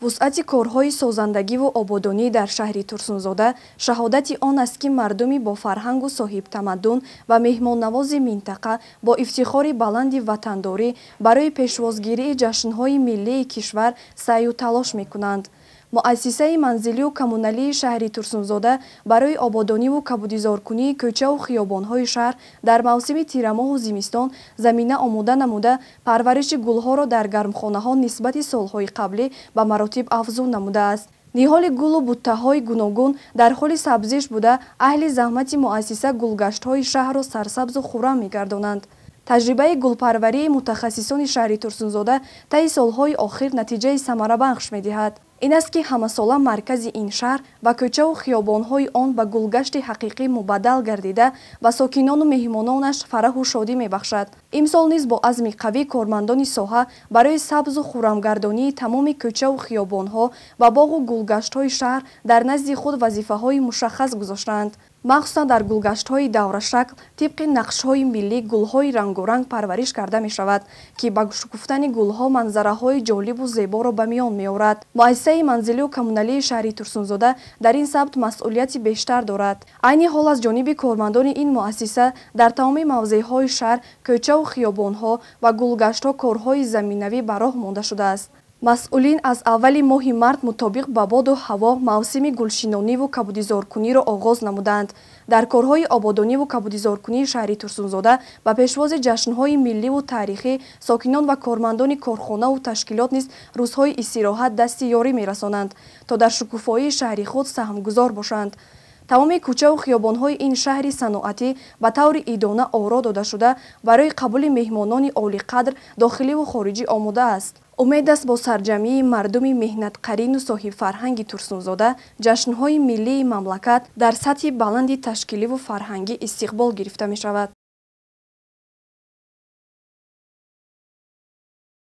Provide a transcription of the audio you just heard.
вусъати корҳои созандагиву ободонӣ дар шаҳри Турсунзода шаҳодати он аст, ки мардуми бо фарҳангу соҳибтамаддун ва меҳмоннавози минтақа бо ифтихори баланди ватандорӣ барои пешвозгирии ҷашнҳои миллии кишвар саъю талош мекунанд. муассисаи манзилию коммуналии шаҳри Турсунзода барои ободониву кабудизоркунии кӯчаву хиёбонҳои шаҳр дар мавсими тирамоҳу зимистон замина омода намуда, парвариши гулҳоро дар гармхонаҳо нисбати солҳои қаблӣ ба маротиб афзун намудааст. ниҳоли гулу буттаҳои гуногун дар ҳоли сабзиш буда, аҳли заҳмати муассиса гулгаштҳои шаҳрро сарсабзу хуррам мегардонанд. таҷрибаи гулпарварии мутахассисони шаҳри Турсунзода таи солҳои охир натиҷаи самарабахш медиҳад. ин аст, ки ҳамасола маркази ин шаҳр ва кӯчаву хиёбонҳои он ба гулгашти ҳақиқӣ мубаддал гардида ба сокинону меҳмононаш фараҳу шодӣ мебахшад. имсол низ бо азми қавӣ кормандони соҳа барои сабзу хуррамгардонии тамоми кӯчаву хиёбонҳо ва боғу гулгаштҳои шаҳр дар назди худ вазифаҳои мушаххас гузоштаанд. махсусан дар гулгаштҳои даврашакл тибқи нақшҳои миллӣ гулҳои рангоранг парвариш карда мешавад, ки ба шукуфтани гулҳо манзараҳои ҷолибу зеборо ба миён меорад. муассисаи манзилию коммуналии шаҳри Турсунзода дар ин сабт масъулияти бештар дорад. айни ҳол аз ҷониби кормандони ин муассиса дар тамоми мавзеъҳои шаҳр, кӯчаву хиёбонҳо ва гулгаштҳо корҳои заминавӣ ба роҳ монда шудааст. масъулин аз аввали моҳи март мутобиқ ба боду ҳаво мавсими гулшинониву кабудизоркуниро оғоз намуданд. дар корҳои ободониву кабудизоркунии шаҳри Турсунзода ба пешвози ҷашнҳои милливу таърихӣ сокинон ва кормандони корхонаву ташкилот низ рӯзҳои истироҳат дасти ёрӣ мерасонанд, то дар шукуфоии шаҳри худ саҳмгузор бошанд. тамоми кӯчаву хиёбонҳои ин шаҳри саноатӣ ба таври идона оро дода шуда барои қабули меҳмонони олиқадр дохиливу хориҷӣ омода аст. умед аст бо сарҷамии мардуми меҳнатқарину соҳибфарҳанги Турсунзода ҷашнҳои миллии мамлакат дар сатҳи баланди ташкиливу фарҳангӣ истиқбол гирифта мешавад.